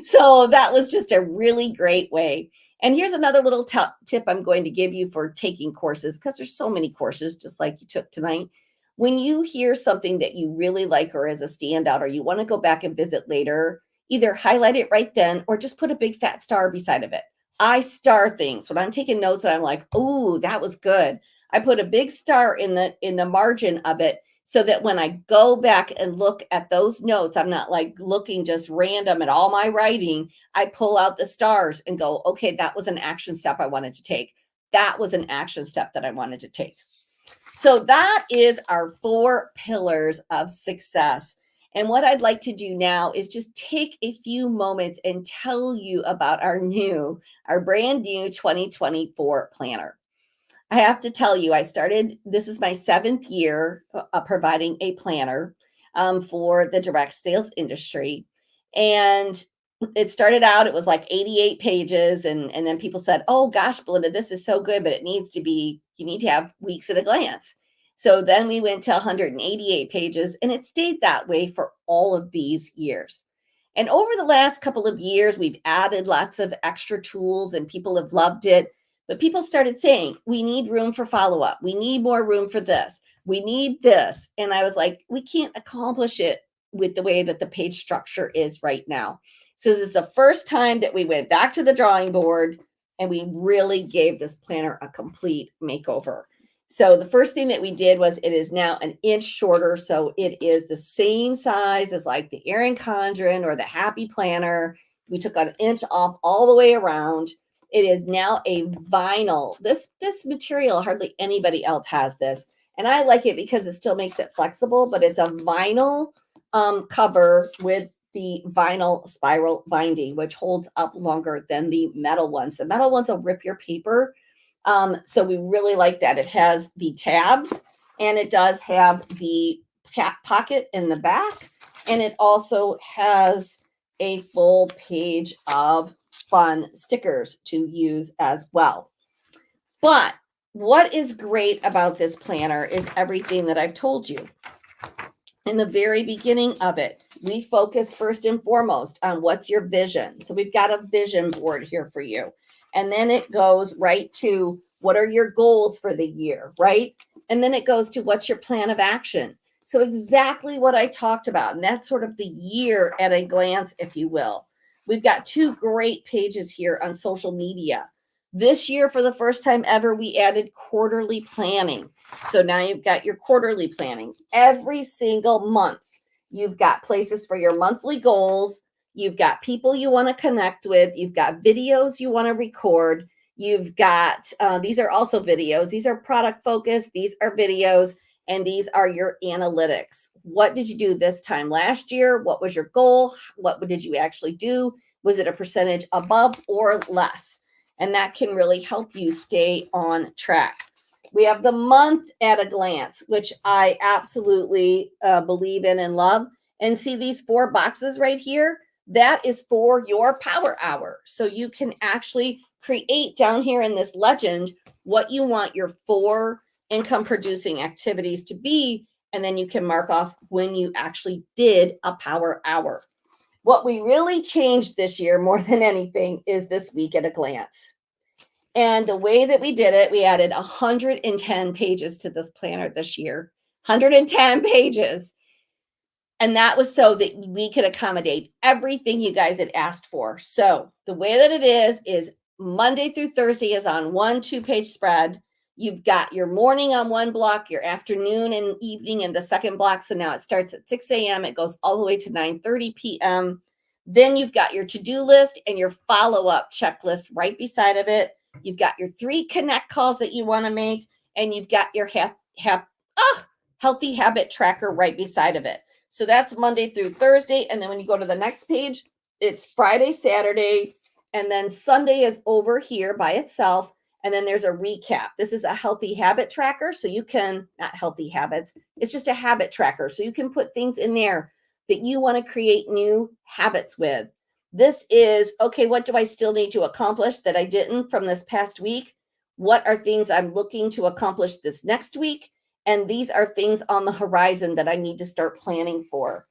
So that was just a really great way. And here's another little tip I'm going to give you for taking courses, because there's so many courses, just like you took tonight. When you hear something that you really like or is a standout, or you want to go back and visit later, either highlight it right then or just put a big fat star beside of it. I star things when I'm taking notes and I'm like, oh, that was good. I put a big star in the margin of it, so that when I go back and look at those notes, I'm not like looking just random at all my writing. I pull out the stars and go, okay, that was an action step I wanted to take. That was an action step that I wanted to take. So that is our 4 pillars of success. And what I'd like to do now is just take a few moments and tell you about our brand new 2024 planner. I have to tell you, this is my 7th year providing a planner for the direct sales industry. And it started out, it was like 88 pages. And then people said, oh gosh, Belinda, this is so good, but you need to have weeks at a glance. So then we went to 188 pages, and it stayed that way for all of these years. And over the last couple of years, we've added lots of extra tools and people have loved it. But people started saying, we need room for follow-up. We need more room for this. We need this. And I was like, we can't accomplish it with the way that the page structure is right now. So this is the first time that we went back to the drawing board and we really gave this planner a complete makeover. So the first thing that we did was, it is now an inch shorter. So it is the same size as like the Erin Condren or the Happy Planner. We took an inch off all the way around. It is now a vinyl. This material, hardly anybody else has this. And I like it because it still makes it flexible, but it's a vinyl cover with the vinyl spiral binding, which holds up longer than the metal ones. The metal ones will rip your paper. So we really like that. It has the tabs, and it does have the pocket in the back. And it also has a full page of fun stickers to use as well. But what is great about this planner is everything that I've told you. In the very beginning of it, we focus first and foremost on what's your vision. So we've got a vision board here for you. And then it goes right to, what are your goals for the year, right? And then it goes to, what's your plan of action? So exactly what I talked about. And that's sort of the year at a glance, if you will. We've got 2 great pages here on social media. This year, for the first time ever, we added quarterly planning. So now you've got your quarterly planning. Every single month, you've got places for your monthly goals. You've got people you want to connect with. You've got videos you want to record. You've got, these are also videos. These are product focused. These are videos. And these are your analytics. What did you do this time last year? What was your goal? What did you actually do? Was it a percentage above or less? And that can really help you stay on track. We have the month at a glance, which I absolutely believe in and love. And see these 4 boxes right here? That is for your power hour. So you can actually create down here in this legend what you want your 4 income producing activities to be, and then you can mark off when you actually did a power hour. What we really changed this year more than anything is this week at a glance. And the way that we did it, we added 110 pages to this planner this year. 110 pages. And that was so that we could accommodate everything you guys had asked for. So the way that it is Monday through Thursday is on 1 2-page spread. You've got your morning on one block, your afternoon and evening in the second block. So now it starts at 6 a.m. It goes all the way to 9:30 p.m. Then you've got your to-do list and your follow-up checklist right beside of it. You've got your 3 connect calls that you want to make, and you've got your healthy habit tracker right beside of it. So that's Monday through Thursday. And then when you go to the next page, it's Friday, Saturday, and then Sunday is over here by itself. And then there's a recap. This is a healthy habit tracker. So you can, not healthy habits, it's just a habit tracker. So you can put things in there that you want to create new habits with. This is, okay, what do I still need to accomplish that I didn't from this past week? What are things I'm looking to accomplish this next week? And these are things on the horizon that I need to start planning for.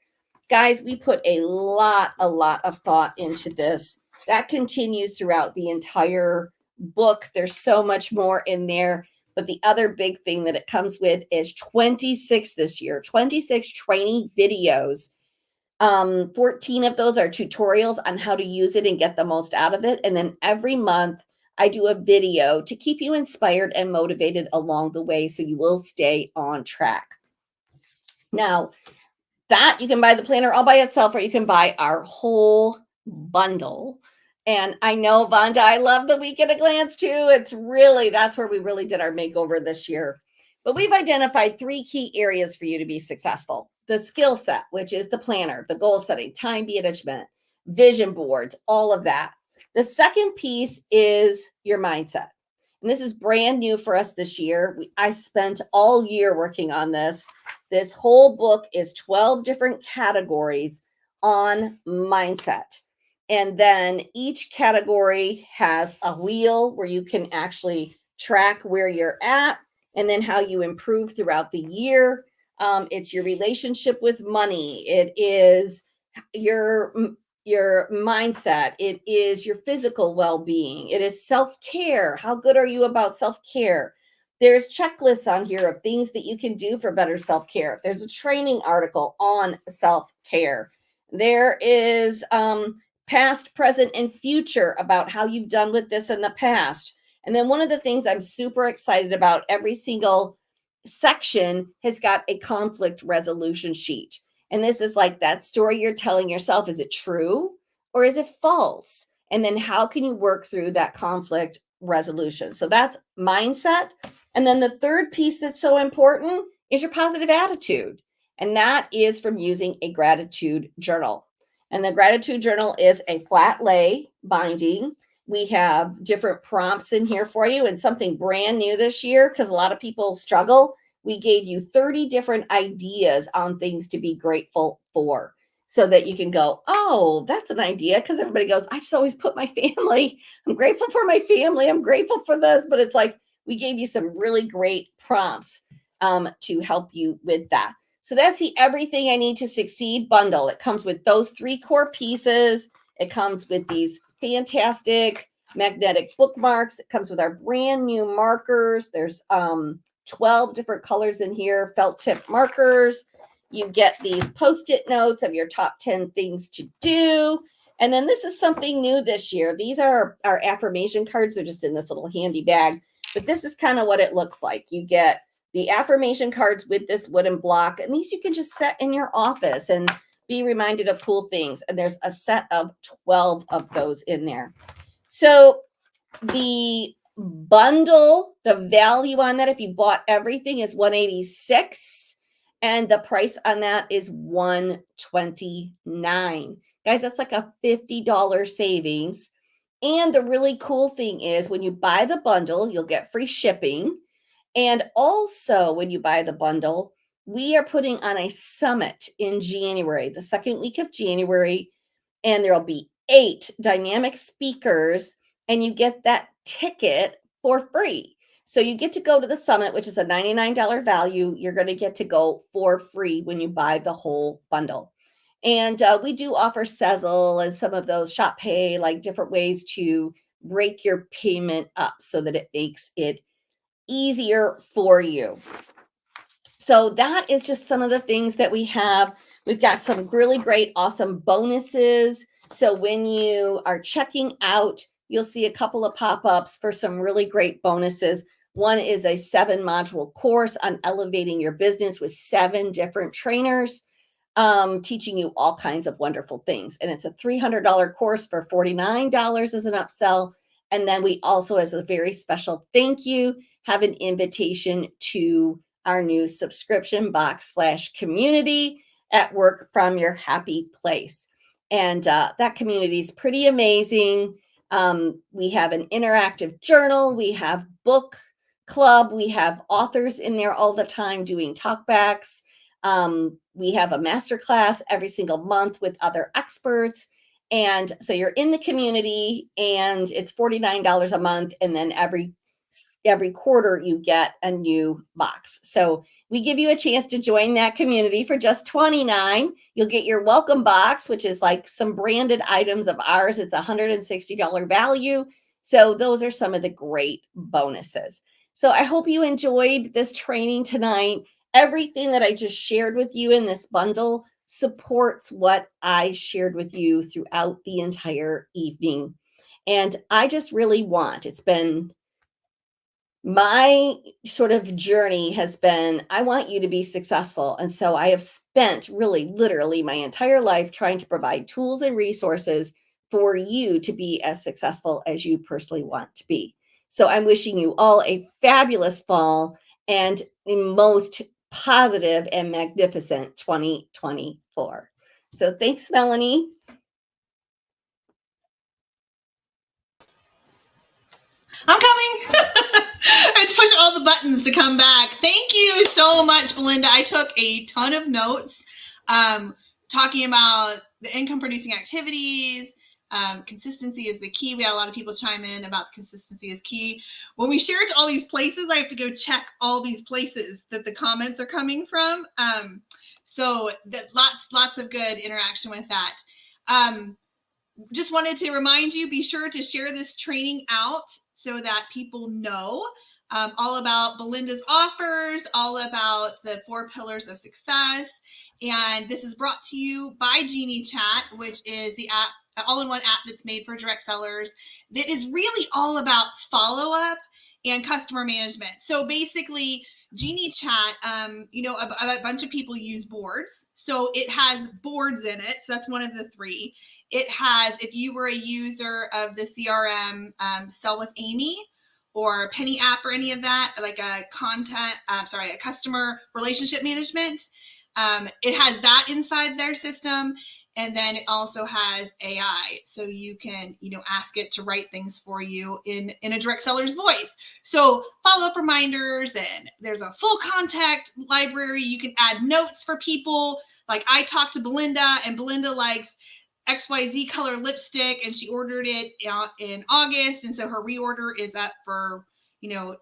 Guys, we put a lot of thought into this. That continues throughout the entire book. There's so much more in there. But the other big thing that it comes with is 26 this year, 26 training videos. 14 of those are tutorials on how to use it and get the most out of it. And then every month I do a video to keep you inspired and motivated along the way so you will stay on track. Now, that you can buy the planner all by itself, or you can buy our whole bundle. And I know, Vonda, I love the week at a glance too. It's really, that's where we really did our makeover this year. But we've identified 3 key areas for you to be successful. The skill set, which is the planner, the goal setting, time management, vision boards, all of that. The second piece is your mindset. And this is brand new for us this year. I spent all year working on this. This whole book is 12 different categories on mindset. And then each category has a wheel where you can actually track where you're at and then how you improve throughout the year. It's your relationship with money. It is your mindset. It is your physical well-being. It is self-care. How good are you about self-care? There's checklists on here of things that you can do for better self-care. There's a training article on self-care. There is past, present, and future about how you've done with this in the past. And then one of the things I'm super excited about, every single section has got a conflict resolution sheet. And this is like that story you're telling yourself. Is it true or is it false? And then how can you work through that conflict resolution? So that's mindset. And then the third piece that's so important is your positive attitude. And that is from using a gratitude journal. And the gratitude journal is a flat lay binding. We have different prompts in here for you, and something brand new this year, because a lot of people struggle. We gave you 30 different ideas on things to be grateful for, so that you can go, oh, that's an idea. Because everybody goes, I just always put my family. I'm grateful for my family. I'm grateful for this. But it's like, we gave you some really great prompts to help you with that. So that's the Everything I Need to Succeed bundle. It comes with those 3 core pieces. It comes with these fantastic magnetic bookmarks. It comes with our brand new markers. There's 12 different colors in here, felt tip markers. You get these Post-it notes of your top 10 things to do. And then this is something new this year. These are our affirmation cards. They're just in this little handy bag. But this is kind of what it looks like. You get the affirmation cards with this wooden block. And these you can just set in your office and be reminded of cool things. And there's a set of 12 of those in there. So the bundle, the value on that, if you bought everything, is $186. And the price on that is $129. Guys, that's like a $50 savings. And the really cool thing is when you buy the bundle, you'll get free shipping. And also when you buy the bundle, we are putting on a summit in January, the second week of January, and there'll be 8 dynamic speakers, and you get that ticket for free. So you get to go to the summit, which is a $99 value. You're going to get to go for free when you buy the whole bundle. And we do offer Sezzle and some of those Shop Pay, like different ways to break your payment up so that it makes it easier for you. So that is just some of the things that we have. We've got some really great, awesome bonuses. So when you are checking out, you'll see a couple of pop-ups for some really great bonuses. One is a 7-module course on elevating your business with 7 different trainers. teaching you all kinds of wonderful things. And it's a $300 course for $49 as an upsell. And then we also, as a very special thank you, have an invitation to our new subscription box / community at Work From Your Happy Place. And that community is pretty amazing. We have an interactive journal. We have book club. We have authors in there all the time doing talkbacks. We have a masterclass every single month with other experts. And so you're in the community and it's $49 a month. And then every quarter you get a new box. So we give you a chance to join that community for just $29. You'll get your welcome box, which is like some branded items of ours. It's $160 value. So those are some of the great bonuses. So I hope you enjoyed this training tonight. Everything that I just shared with you in this bundle supports what I shared with you throughout the entire evening. And I just really it's been my sort of journey has been, I want you to be successful. And so I have spent really literally my entire life trying to provide tools and resources for you to be as successful as you personally want to be. So I'm wishing you all a fabulous fall and a most positive and magnificent 2024. So thanks, Melanie. I'm coming. I had to push all the buttons to come back. Thank you so much, Belinda. I took a ton of notes talking about the income producing activities. Consistency is the key. We had a lot of people chime in about the consistency is key. When we share it to all these places, I have to go check all these places that the comments are coming from. So that lots of good interaction with that. Just wanted to remind you, be sure to share this training out so that people know all about Belinda's offers, all about the 4 pillars of success. And this is brought to you by Geniechat, which is the app, all-in-one app that's made for direct sellers that is really all about follow-up and customer management. So basically, Geniechat, a bunch of people use boards. So it has boards in it. So that's one of the 3. It has, if you were a user of the CRM Sell with Amy or Penny app or any of that, like a customer relationship management, it has that inside their system. And then it also has AI. So you can, ask it to write things for you in a direct seller's voice. So follow-up reminders, and there's a full contact library. You can add notes for people. Like I talked to Belinda, and Belinda likes XYZ color lipstick, and she ordered it in August. And so her reorder is up for,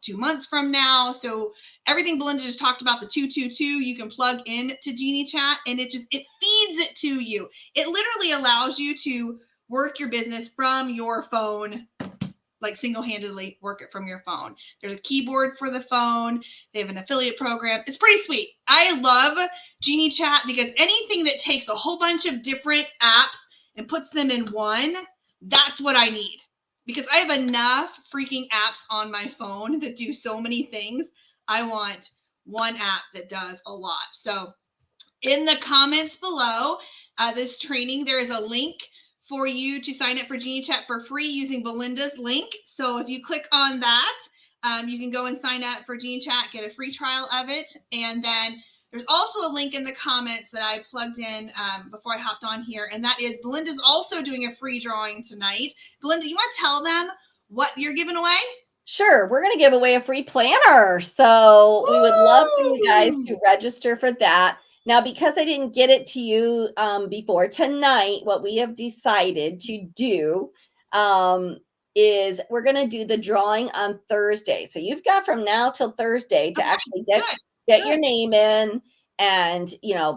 2 months from now. So everything Belinda just talked about, the 222, you can plug in to Geniechat, and it feeds it to you. It literally allows you to work your business from your phone, like single-handedly work it from your phone. There's a keyboard for the phone. They have an affiliate program. It's pretty sweet. I love Geniechat because anything that takes a whole bunch of different apps and puts them in one, that's what I need. Because I have enough freaking apps on my phone that do so many things. I want one app that does a lot. So in the comments below this training, there is a link for you to sign up for Geniechat for free using Belinda's link. So if you click on that, you can go and sign up for Geniechat, get a free trial of it. And then there's also a link in the comments that I plugged in before I hopped on here. And that is Belinda's also doing a free drawing tonight. Belinda, you want to tell them what you're giving away? Sure. We're going to give away a free planner. So we would love for you guys to register for that. Now, because I didn't get it to you before tonight, what we have decided to do is we're going to do the drawing on Thursday. So you've got from now till Thursday to actually get your name in and,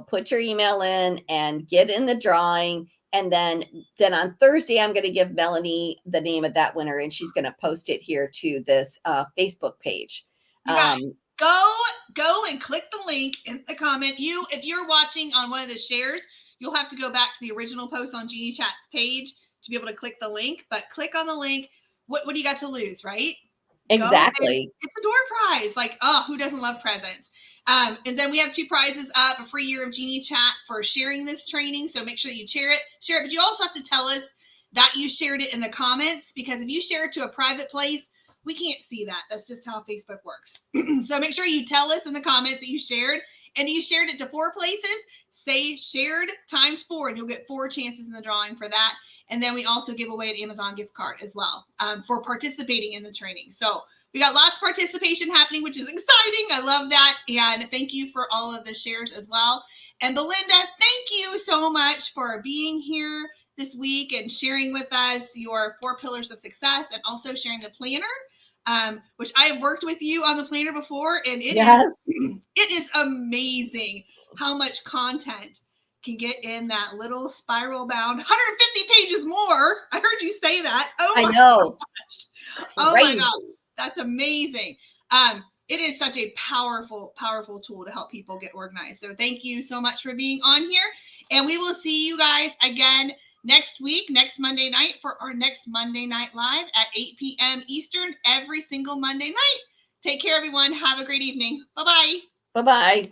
put your email in and get in the drawing. And then on Thursday, I'm going to give Melanie the name of that winner, and she's going to post it here to this Facebook page. Go and click the link in the comment. If you're watching on one of the shares, you'll have to go back to the original post on Geniechat's page to be able to click the link. But click on the link. What do you got to lose, right? Exactly. It's a door prize. Like, oh, who doesn't love presents? And then we have 2 prizes up, a free year of Geniechat for sharing this training. So make sure that you share it, but you also have to tell us that you shared it in the comments, because if you share it to a private place, we can't see that. That's just how Facebook works. So make sure you tell us in the comments that you shared, and you shared it to 4 places. Say shared times 4, and you'll get 4 chances in the drawing for that. And then we also give away an Amazon gift card as well for participating in the training. So we got lots of participation happening, which is exciting. I love that. And thank you for all of the shares as well. And Belinda, thank you so much for being here this week and sharing with us your 4 pillars of success, and also sharing the planner, which I have worked with you on the planner before. And it is amazing how much content can get in that little spiral bound 150 pages more. I heard you say that. Oh my gosh. Oh my gosh. That's amazing. It is such a powerful, powerful tool to help people get organized. So thank you so much for being on here. And we will see you guys again next week, next Monday night, for our next Monday Night Live at 8 p.m. Eastern every single Monday night. Take care, everyone. Have a great evening. Bye-bye. Bye-bye.